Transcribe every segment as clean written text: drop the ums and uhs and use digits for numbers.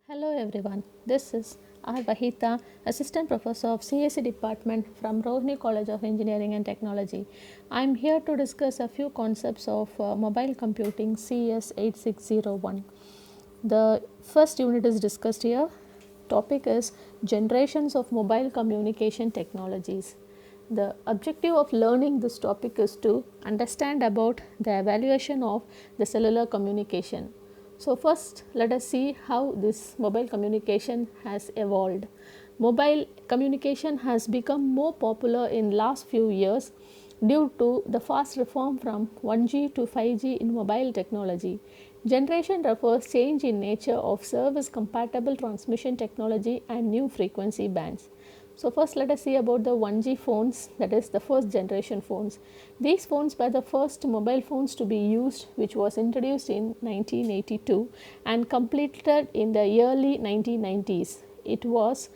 Hello everyone, this is R. Vahita, Assistant Professor of CSE Department from Rohini College of Engineering and Technology. I am here to discuss a few concepts of mobile computing CS 8601. The first unit is discussed here. Topic is generations of mobile communication technologies. The objective of learning this topic is to understand about the evaluation of the cellular communication. So first let us see how this mobile communication has evolved. Mobile communication has become more popular in last few years due to the fast reform from 1G to 5G in mobile technology. Generation refers change in nature of service compatible transmission technology and new frequency bands. So first let us see about the 1G phones, that is the first generation phones. These phones were the first mobile phones to be used, which was introduced in 1982 and completed in the early 1990s. It was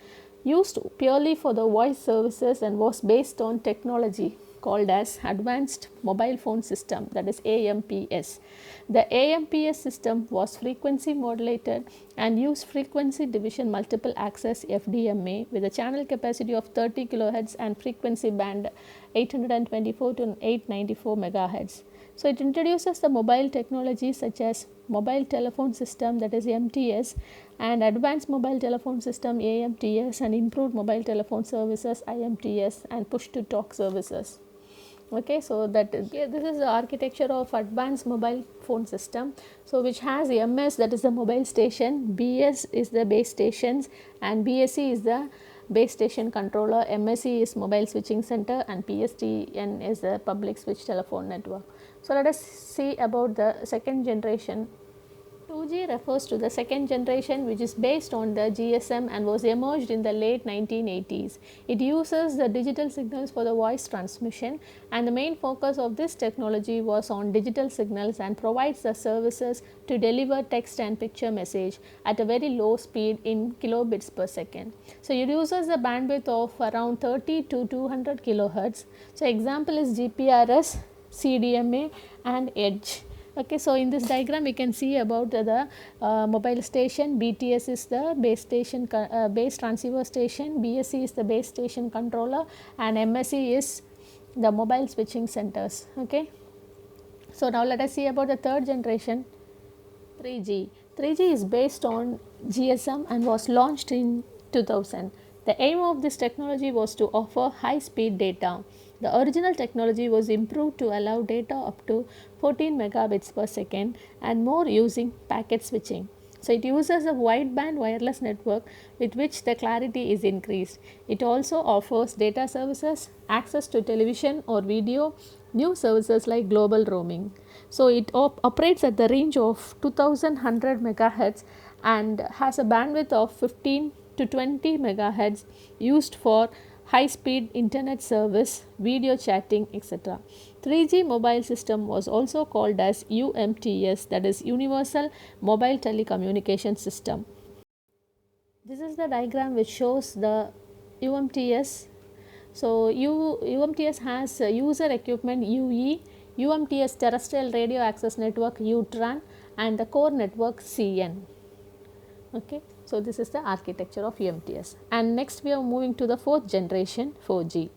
used purely for the voice services and was based on technology called as Advanced Mobile Phone System, that is AMPS. The AMPS system was frequency modulated and used frequency division multiple access FDMA with a channel capacity of 30 kHz and frequency band 824 to 894 MHz. So it introduces the mobile technology such as mobile telephone system, that is MTS, and advanced mobile telephone system AMTS, and improved mobile telephone services IMTS, and push to talk services. Okay, so that is, this is the architecture of advanced mobile phone system. So which has MS, that is the mobile station, BS is the base stations, and BSC is the base station controller, MSC is mobile switching center, and PSTN is the public switch telephone network. So let us see about the second generation. 2G refers to the second generation, which is based on the GSM and was emerged in the late 1980s. It uses the digital signals for the voice transmission, and the main focus of this technology was on digital signals and provides the services to deliver text and picture message at a very low speed in kilobits per second. So it uses a bandwidth of around 30 to 200 kilohertz. So example is GPRS, CDMA, and EDGE. Okay, so in this diagram we can see about the mobile station. BTS is the base station base transceiver station, BSC is the base station controller, and MSC is the mobile switching centers. Okay, so now let us see about the third generation, 3G. 3G is based on GSM and was launched in 2000. The aim of this technology was to offer high speed data. The original technology was improved to allow data up to 14 megabits per second and more using packet switching. So it uses a wideband wireless network with which the clarity is increased. It also offers data services, access to television or video, new services like global roaming. So it operates at the range of 2100 megahertz and has a bandwidth of 15 to 20 megahertz used for high speed internet service, video chatting, etc. 3G mobile system was also called as UMTS, that is Universal Mobile Telecommunication System. This is the diagram which shows the UMTS. So UMTS has user equipment UE, UMTS terrestrial radio access network UTRAN, and the core network CN. Okay, so this is the architecture of UMTS. And next we are moving to the fourth generation, 4G.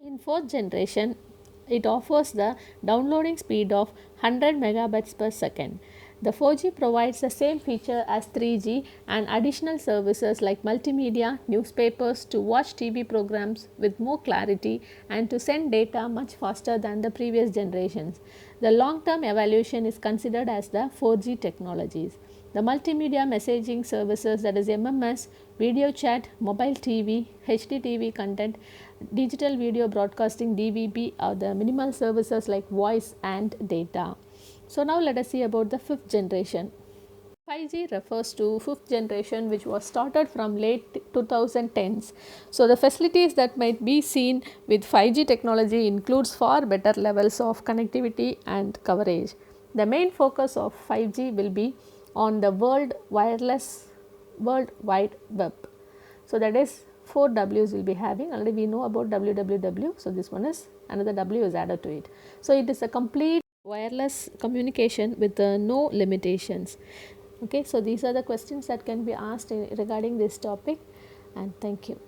In fourth generation, it offers the downloading speed of 100 megabytes per second. The 4G provides the same feature as 3G and additional services like multimedia, newspapers, to watch TV programs with more clarity and to send data much faster than the previous generations. The long-term evaluation is considered as the 4G technologies. The multimedia messaging services, that is MMS, video chat, mobile TV, HDTV content, digital video broadcasting DVB are the minimal services like voice and data. So now let us see about the fifth generation. 5G refers to fifth generation, which was started from late 2010s. So the facilities that might be seen with 5G technology includes far better levels of connectivity and coverage. The main focus of 5G will be on the World Wide Web. So that is 4 W's will be having. Already we know about www. So this one is another W is added to it. So it is a complete wireless communication with no limitations. Okay, so these are the questions that can be asked regarding this topic, and thank you.